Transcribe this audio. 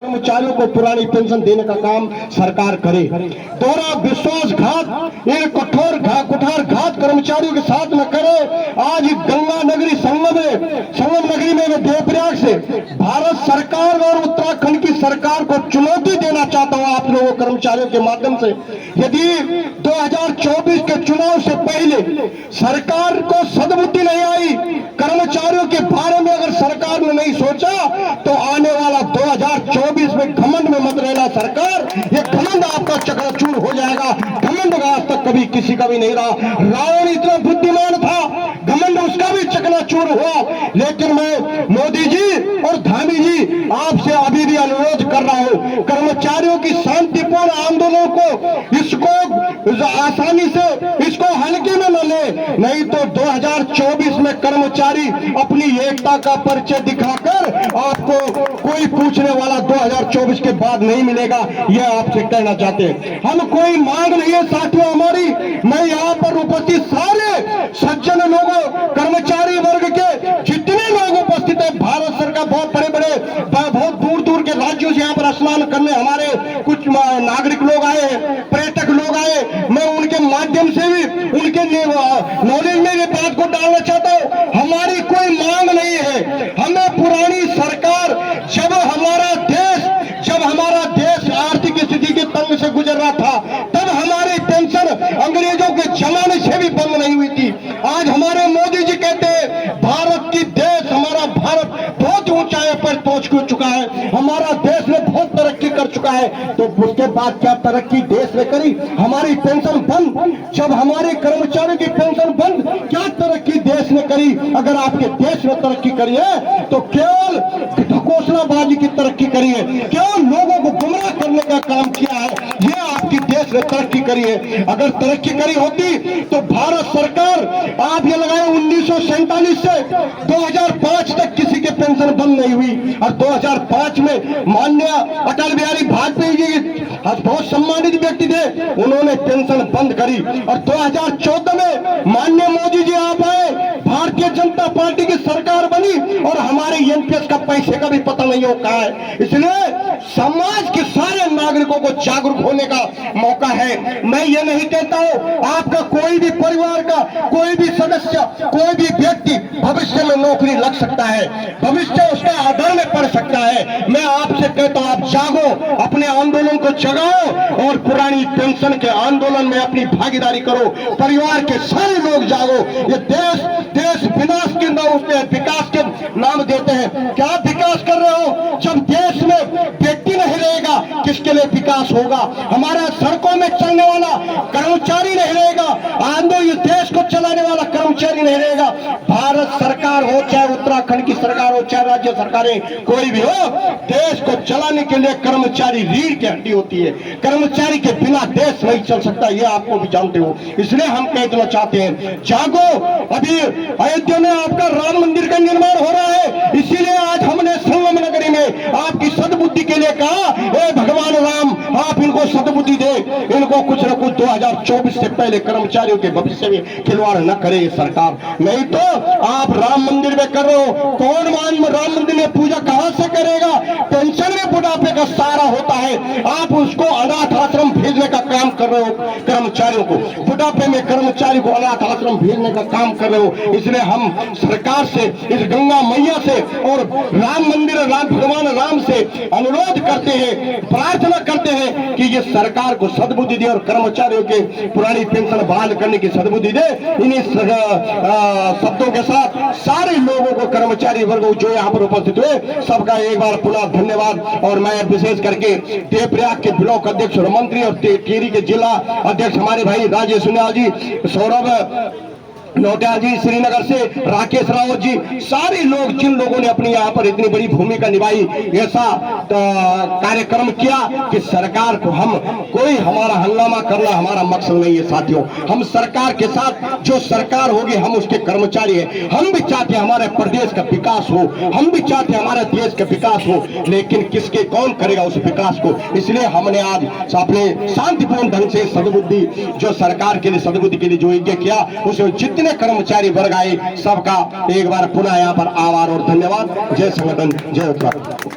कर्मचारियों को पुरानी पेंशन देने का काम सरकार करे। दोहरा विश्वासघात, इन कुठार घात कर्मचारियों के साथ न करे। आज गंगा नगरी संगम नगरी में मैं देवप्रयाग से भारत सरकार और उत्तराखंड की सरकार को चुनौती देना चाहता हूं आप लोगों कर्मचारियों के माध्यम से। यदि 2024 के चुनाव से पहले सरकार को सद्बुद्धि नहीं आई, कर्मचारियों के बारे में अगर सरकार ने नहीं सोचा, तो आने वाला 2024 में घमंड में मत रहना सरकार। ये घमंड आपका चकनाचूर हो जाएगा। घमंड आज तक कभी किसी का भी नहीं रहा। रावण इतना बुद्धिमान था, घमंड उसका भी चकनाचूर हुआ। लेकिन मैं मोदी जी और धामी जी आपसे अभी भी अनुरोध कर रहा हूं, कर्मचारियों की शांतिपूर्ण आंदोलन को इसको आसानी से इसको हल्के में न ले, नहीं तो 2024 में कर्मचारी अपनी एकता का परिचय दिखाकर आपको कोई पूछने वाला 2024 के बाद नहीं मिलेगा। यह आपसे कहना चाहते हैं। हम कोई मांग नहीं है साथियों हमारी। मैं यहाँ पर उपस्थित सारे सज्जन लोगों, कर्मचारी वर्ग के जितने लोग उपस्थित है, भारत सरकार बहुत बड़े बहुत दूर दूर के राज्यों से यहाँ पर स्नान करने हमारे कुछ नागरिक लोग आए, पर्यटक लोग आए। मैं उनके माध्यम से भी उनके नॉलेज में ये बात को डालना चाहता हूँ, हमारी कोई मांग नहीं है। हमें पुरानी सरकार, जब हमारा देश आर्थिक स्थिति के तंग से गुजर रहा था, तब हमारी पेंशन अंग्रेजों के जमाने से भी बंद नहीं हुई थी। आज हमारे मोदी जी कहते हैं हमारा भारत बहुत ऊंचाई पर पहुंच चुका है, हमारा देश ने बहुत तरक्की कर चुका है। तो उसके बाद क्या तरक्की देश ने करी? हमारी पेंशन बंद। जब हमारे कर्मचारियों की पेंशन बंद, क्या तरक्की देश ने करी? अगर आपके देश ने तरक्की करी है तो केवल ढकोसलाबाजी की तरक्की करी है, केवल लोगों को गुमराह करने का काम किया है। ये आपकी देश ने तरक्की करी है। अगर तरक्की करी होती तो भारत सरकार, आप ये लगाए 1947 से 2005 तक किसी के पेंशन बंद नहीं हुई, और 2005 में माननीय अटल बिहारी वाजपेयी जी बहुत सम्मानित व्यक्ति थे, उन्होंने पेंशन बंद करी। और 2014 में माननीय मोदी जी आप आए, भारतीय जनता पार्टी की सरकार बनी, और हमारे एनपीएस का पैसे का भी पता नहीं हो कहा है। इसलिए समाज के सारे नागरिकों को जागरूक होने का मौका है। मैं ये नहीं कहता हूं आपका कोई भी परिवार का कोई भी सदस्य, कोई भी व्यक्ति भविष्य में नौकरी लग सकता है, भविष्य उसका आधार में पड़ सकता है। मैं आपसे कहता हूं आप जागो, अपने आंदोलन को जगाओ और पुरानी पेंशन के आंदोलन में अपनी भागीदारी करो। परिवार के सारे लोग जागो। ये देश विनाश के नाम उसमें विकास के नाम देते हैं। क्या विकास कर रहे हो? जब देश में व्यक्ति नहीं रहेगा, किसके लिए विकास होगा? हमारे सड़कों में चलने वाला कर्मचारी नहीं रहेगा, आंदोलन देश को चलाने वाला कर्मचारी नहीं रहेगा। भारत सरकार हो, चाहे उत्तराखंड की सरकार हो, चाहे राज्य सरकारें कोई भी हो, देश को चलाने के लिए कर्मचारी रीढ़ की हड्डी होती है। कर्मचारी के बिना देश नहीं चल सकता, ये आपको भी जानते हो। इसलिए हम कह देना चाहते हैं, जागो। अभी अयोध्या में आपका राम मंदिर का निर्माण हो रहा है, इसीलिए आज हमने संगम नगरी में आपकी सद्बुद्धि के लिए कहा, हे भगवान राम, आप इनको सद्बुद्धि दे, इनको कुछ न कुछ 2024 से पहले कर्मचारियों के भविष्य में खिलवाड़ न करे ये सरकार। नहीं तो आप राम मंदिर में कर रहे हो, कौन राम मंदिर में पूजा कहां से करेगा? पेंशन में बुढ़ापे का सहारा होता है, आप उसको अनाथ आश्रम भेजने का काम कर रहे हो। कर्मचारियों को बुढ़ापे में कर्मचारी को अनाथ आश्रम भेजने का काम कर रहे हो। इसलिए हम सरकार से, इस गंगा मैया से और राम मंदिर भगवान राम से अनुरोध करते हैं, प्रार्थना करते हैं कि ये सरकार को सद्बुद्धि दे और कर्मचारियों के पुरानी पेंशन बहाल करने की सद्बुद्धि दे। इन्हीं शब्दों के साथ सारे लोगों को, कर्मचारी वर्ग जो यहाँ पर उपस्थित हुए, सबका एक बार पुनः धन्यवाद। और मैं विशेष करके देवप्रयाग के ब्लॉक अध्यक्ष और मंत्री और टिहरी के जिला अध्यक्ष हमारे भाई राजेश सुनियाल जी, सौरभ नोटिया जी, श्रीनगर से राकेश रावत जी, सारे लोग जिन लोगों ने अपनी यहाँ पर इतनी बड़ी भूमिका निभाई, ऐसा कार्यक्रम किया कि सरकार को हम कोई हमारा हंगामा करना हमारा मकसद नहीं है साथियों। हम सरकार के साथ, जो सरकार होगी हम उसके कर्मचारी हैं। हम भी चाहते हैं हमारे प्रदेश का विकास हो, हम भी चाहते हैं हमारे देश का विकास हो, लेकिन किसके कौन करेगा उस विकास को? इसलिए हमने आज अपने शांतिपूर्ण ढंग से सद्बुद्धि, जो सरकार के लिए सद्बुद्धि के लिए जो यज्ञ किया, उसे जितने कर्मचारी वर्ग आए सबका एक बार पुनः यहाँ पर आभार और धन्यवाद। जय संगठन, जय उत्तराखंड।